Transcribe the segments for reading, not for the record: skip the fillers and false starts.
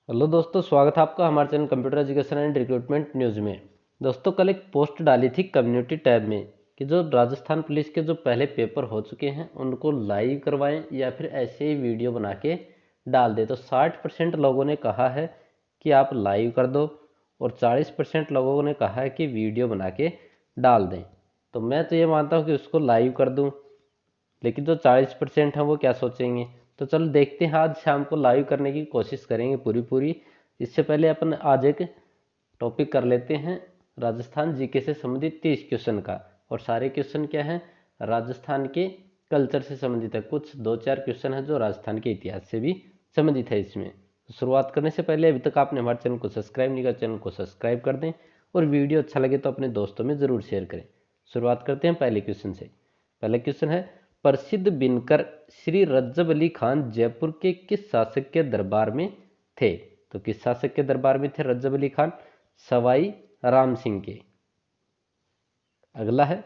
Hello दोस्तों, स्वागत है आपका हमारे channel computer education and recruitment news में। दोस्तों, कल एक पोस्ट डाली थी कम्युनिटी टैब में कि जो राजस्थान पुलिस के जो पहले पेपर हो चुके हैं उनको लाइव करवाएं या फिर ऐसे ही वीडियो बना के डाल दें। तो 60% लोगों ने कहा है कि आप लाइव कर दो और 40% लोगों ने कहा है कि वीडियो बना के डाल दें। तो मैं तो ये मानता हूँ कि उसको लाइव कर दूँ, लेकिन जो 40% है वो क्या सोचेंगे। तो चलो देखते हैं, आज शाम को लाइव करने की कोशिश करेंगे पूरी। इससे पहले अपन आज एक टॉपिक कर लेते हैं राजस्थान जीके से संबंधित 30 क्वेश्चन का। और सारे क्वेश्चन क्या हैं, राजस्थान के कल्चर से संबंधित है। कुछ 2-4 क्वेश्चन है जो राजस्थान के इतिहास से भी संबंधित है इसमें। तो शुरुआत करने से पहले अभी तक आपने हमारे चैनल को सब्सक्राइब नहीं किया, चैनल को सब्सक्राइब कर दें और वीडियो अच्छा लगे तो अपने दोस्तों में ज़रूर शेयर करें। शुरुआत करते हैं पहले क्वेश्चन से। पहला क्वेश्चन है, प्रसिद्ध बिनकर श्री रज्जब अली खान जयपुर के किस शासक के दरबार में थे। तो किस शासक के दरबार में थे रज्जब अली खान? सवाई राम सिंह के। अगला है,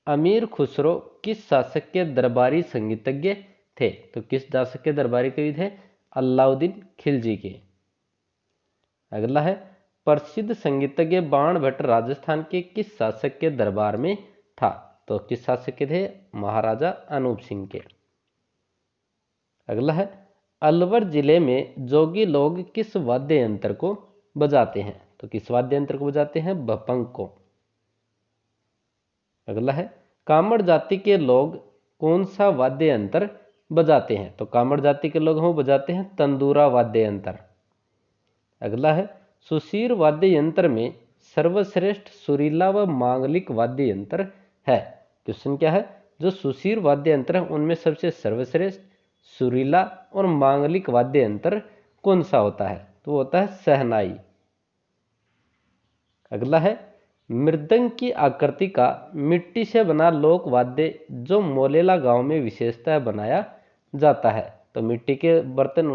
अमीर खुसरो किस शासक के दरबारी संगीतज्ञ थे। तो किस शासक के दरबारी कवि थे? अलाउद्दीन खिलजी के। अगला है, प्रसिद्ध संगीतज्ञ बाण भट्ट राजस्थान के किस शासक के दरबार में था। तो किस शासक के थे? महाराजा अनूप सिंह के। अगला है, अलवर जिले में जोगी लोग किस वाद्य यंत्र को बजाते हैं। तो किस वाद्य यंत्र को बजाते हैं? भपंग को। अगला है, कामड़ जाति के लोग कौन सा वाद्य यंत्र बजाते हैं। तो कामड़ जाति के लोग हम बजाते हैं तंदूरा वाद्य यंत्र। अगला है, सुशीर वाद्य यंत्र में सर्वश्रेष्ठ सुरीला व मांगलिक वाद्य यंत्र है। क्वेश्चन क्या है, जो सुशीर वाद्य यंत्र है उनमें सबसे सर्वश्रेष्ठ सुरीला और मांगलिक वाद्य यंत्र कौन सा होता है? तो होता है शहनाई। अगला है, मृदंग की आकृति का मिट्टी से बना लोक वाद्य जो मोलेला गांव में विशेषतः बनाया जाता है। तो मिट्टी के बर्तन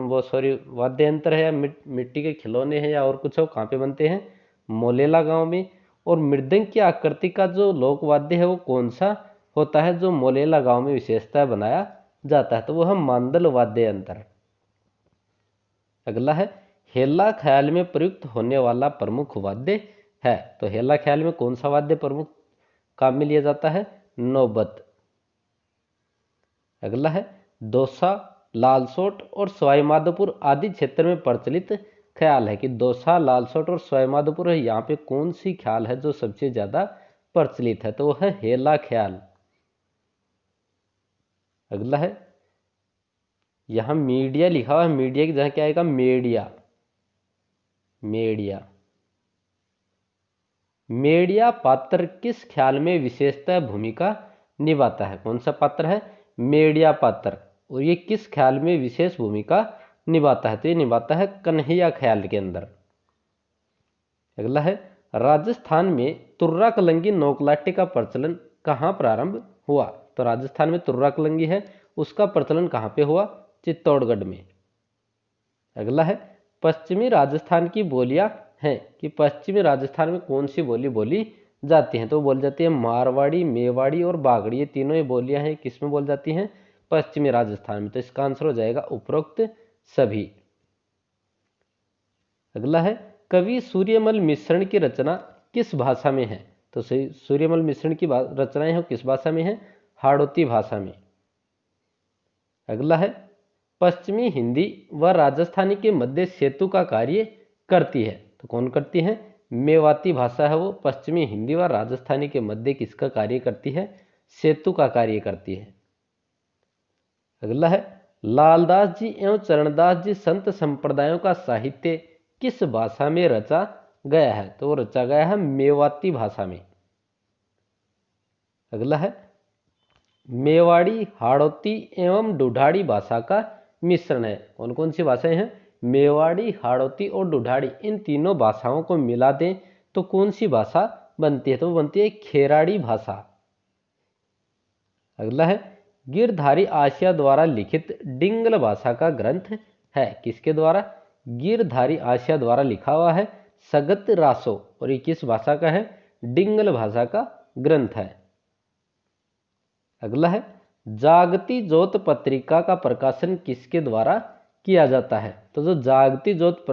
वाद्य यंत्र है या मिट्टी के खिलौने हैं या और कुछ हो, कहाँ पे बनते हैं? मोलेला गांव में। और मृदंग की आकृति का जो लोक वाद्य है वो कौन सा होता है जो मोलेला गांव में विशेषतः बनाया जाता है? तो वह मांदल वाद्य यंत्र। अगला है, हेला ख्याल में प्रयुक्त होने वाला प्रमुख वाद्य है। तो हेला ख्याल में कौन सा वाद्य प्रमुख काम में लिया जाता है? नौबत। अगला है, दौसा, लालसोट और सवाईमाधोपुर आदि क्षेत्र में प्रचलित ख्याल है कि दौसा, लालसोट और सवाईमाधोपुर है, यहाँ पे कौन सी ख्याल है जो सबसे ज्यादा प्रचलित है? तो वह है हेला ख्याल। अगला है, यहाँ मीडिया लिखा हुआ है, मीडिया की जगह क्या आएगा? मेडिया। मेडिया। मेडिया पात्र किस ख्याल में विशेषतः भूमिका निभाता है? कौन सा पात्र है? मेडिया पात्र। और ये किस ख्याल में विशेष भूमिका निभाता है? तो ये निभाता है कन्हैया ख्याल के अंदर। अगला है, राजस्थान में तुर्रा कलंगी नोकलाटे का प्रचलन कहाँ प्रारंभ हुआ? तो राजस्थान में तुर्रा कलंगी है, उसका प्रचलन कहाँ पे हुआ? चित्तौड़गढ़ में। अगला है, पश्चिमी राजस्थान की बोलियां हैं कि पश्चिमी राजस्थान में कौन सी बोली बोली जाती हैं? तो बोली जाती है मारवाड़ी, मेवाड़ी और बागड़ी। ये तीनों ही बोलियां हैं, किस में बोली जाती हैं? पश्चिमी राजस्थान में। तो इसका आंसर हो जाएगा उपरोक्त सभी। अगला है, कवि सूर्यमल मिश्रण की रचना किस भाषा में है? तो सूर्यमल मिश्रण की रचनाएं हैं किस भाषा में है? हाड़ौती भाषा में। अगला है, पश्चिमी हिंदी व राजस्थानी के मध्य सेतु का कार्य करती है। तो कौन करती है? मेवाती भाषा है वो, पश्चिमी हिंदी व राजस्थानी के मध्य किसका कार्य करती है? सेतु का कार्य करती है। अगला है, लालदास जी एवं चरणदास जी संत संप्रदायों का साहित्य किस भाषा में रचा गया है? तो वो रचा गया है मेवाती भाषा में। अगला है, मेवाड़ी, हाड़ौती एवं ढूढ़ाड़ी भाषा का मिश्रण है। कौन कौन सी भाषाएं हैं? मेवाड़ी, हाड़ौती और ढूढ़ाड़ी। इन तीनों भाषाओं को मिला दें तो कौन सी भाषा बनती है? तो वो बनती है खेराड़ी भाषा। अगला है, गिरधारी आसिया द्वारा लिखित डिंगल भाषा का ग्रंथ है। किसके द्वारा? गिरधारी आसिया द्वारा लिखा हुआ है सगत रासो। और ये किस भाषा का है? डिंगल भाषा का ग्रंथ है। अगला है, जागती ज्योत पत्रिका का प्रकाशन किसके द्वारा किया जाता है? तो जो जागती ज्योत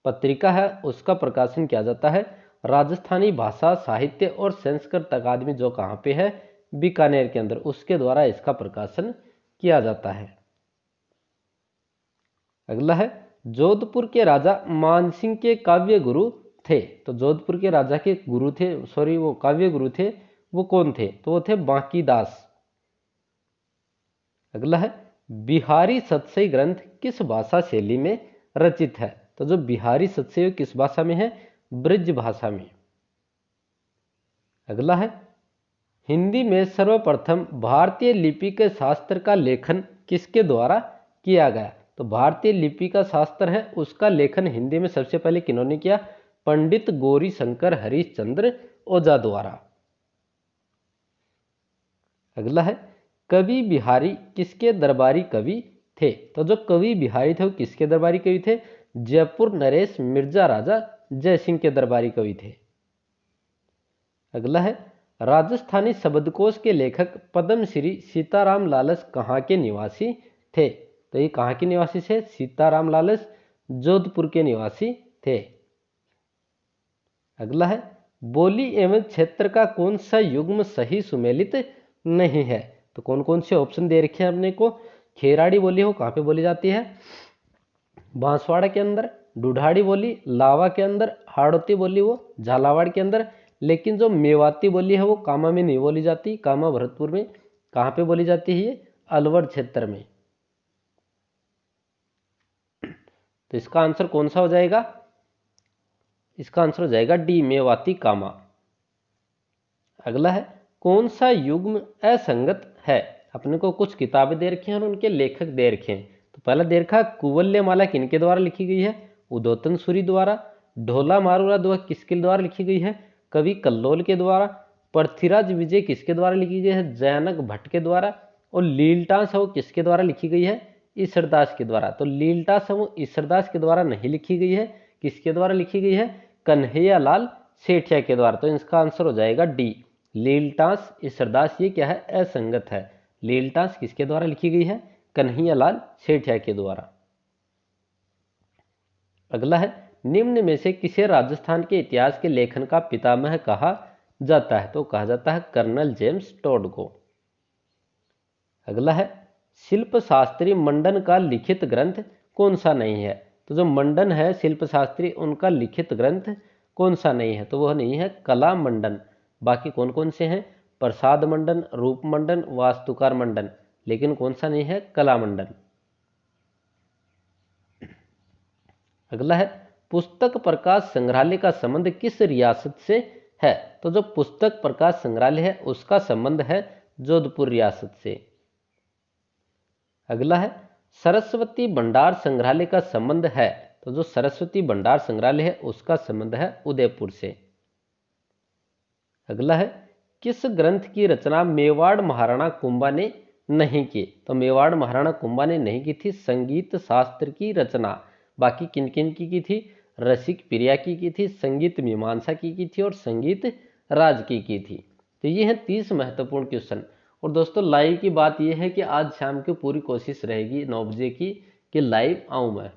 पत्रिका है उसका प्रकाशन किया जाता है। राजस्थानी भाषा साहित्य और संस्कृत अकादमी जो कहाँ पे है, बीकानेर के अंदर, उसके द्वारा इसका प्रकाशन किया जाता है। अगला है जोधपुर के राजा मानसिंह के काव्य गुरु थे। तो जोधपुर के राजा के गुरु थे, सॉरी वो काव्य गुरु थे, वो कौन थे? तो वो थे बांकीदास। अगला है बिहारी सतसई ग्रंथ किस भाषा शैली में रचित है? तो जो बिहारी सतसई किस भाषा में है? ब्रज भाषा में। अगला है हिंदी में सर्वप्रथम भारतीय लिपि के शास्त्र का लेखन किसके द्वारा किया गया? तो भारतीय लिपि का शास्त्र है उसका लेखन हिंदी में सबसे पहले किन्होंने किया? पंडित गौरी शंकर हरिश्चंद्र ओझा द्वारा। अगला है कवि बिहारी किसके दरबारी कवि थे? तो जो कवि बिहारी थे वो किसके दरबारी कवि थे? जयपुर नरेश मिर्जा राजा जयसिंह के दरबारी कवि थे। अगला है राजस्थानी शब्दकोश के लेखक पद्मश्री सीताराम लालस कहाँ के निवासी थे? तो ये कहाँ के निवासी थे? सीताराम लालस जोधपुर के निवासी थे। अगला है बोली एवं क्षेत्र का कौन सा युग्म सही सुमेलित नहीं है? तो कौन कौन से ऑप्शन दे रखे हैं अपने को? खेराड़ी बोली हो कहाँ पे बोली जाती है? बांसवाड़ा के अंदर। ढूढ़ाड़ी बोली लावा के अंदर। हाड़ौती बोली वो झालावाड़ के अंदर। लेकिन जो मेवाती बोली है वो कामा में नहीं बोली जाती, कामा भरतपुर में। कहाँ पे बोली जाती है? ये अलवर क्षेत्र में। तो इसका आंसर कौन सा हो जाएगा? इसका आंसर हो जाएगा डी, मेवाती कामा। अगला है कौन सा युग्म असंगत है? अपने को कुछ किताबें दे रखी हैं और उनके लेखक दे रखे हैं। तो पहला दे रखा कुवल्यमाला किनके द्वारा लिखी गई है? उदोतन सूरी द्वारा। ढोला मारूला दोहा किसके द्वारा लिखी गई है? कवि कल्लोल के द्वारा। पृथ्वीराज विजय किसके द्वारा लिखी गई है? जयानक भट्ट के द्वारा। और लीलटास है वो किसके द्वारा लिखी गई है? ईश्वरदास के द्वारा। तो लीलटास है वो ईश्वरदास के द्वारा नहीं लिखी गई है, किसके द्वारा लिखी गई है? कन्हैया लाल सेठिया के द्वारा। तो इसका आंसर हो जाएगा डी, लीलटास ईश्वरदास। ये क्या है? असंगत है। लीलटास किसके द्वारा लिखी गई है? कन्हैया लाल सेठिया के द्वारा। अगला है निम्न में से किसे राजस्थान के इतिहास के लेखन का पितामह कहा जाता है? तो कहा जाता है कर्नल जेम्स टोड को। अगला है शिल्प शास्त्री मंडन का लिखित ग्रंथ कौन सा नहीं है? तो जो मंडन है शिल्प शास्त्री उनका लिखित ग्रंथ कौन सा नहीं है? तो वह नहीं है कला मंडन। बाकी कौन कौन से हैं? प्रसाद मंडन, रूप मंडन, वास्तुकार मंडन। लेकिन कौन सा नहीं है? कला मंडन। अगला है पुस्तक प्रकाश संग्रहालय का संबंध किस रियासत से है? तो जो पुस्तक प्रकाश संग्रहालय है उसका संबंध है जोधपुर रियासत से। अगला है सरस्वती भंडार संग्रहालय का संबंध है? तो जो सरस्वती भंडार संग्रहालय है उसका संबंध है उदयपुर से। अगला है किस ग्रंथ की रचना मेवाड़ महाराणा कुंभा ने नहीं की? तो मेवाड़ महाराणा कुंभा ने नहीं की थी संगीत शास्त्र की रचना। बाकी किन किन की थी? रसिक प्रिया की थी, संगीत मीमांसा की थी और संगीत राज की थी। तो ये हैं 30 महत्वपूर्ण क्वेश्चन। और दोस्तों लाइव की बात यह है कि आज शाम की पूरी कोशिश रहेगी 9 बजे की कि लाइव आऊँ मैं।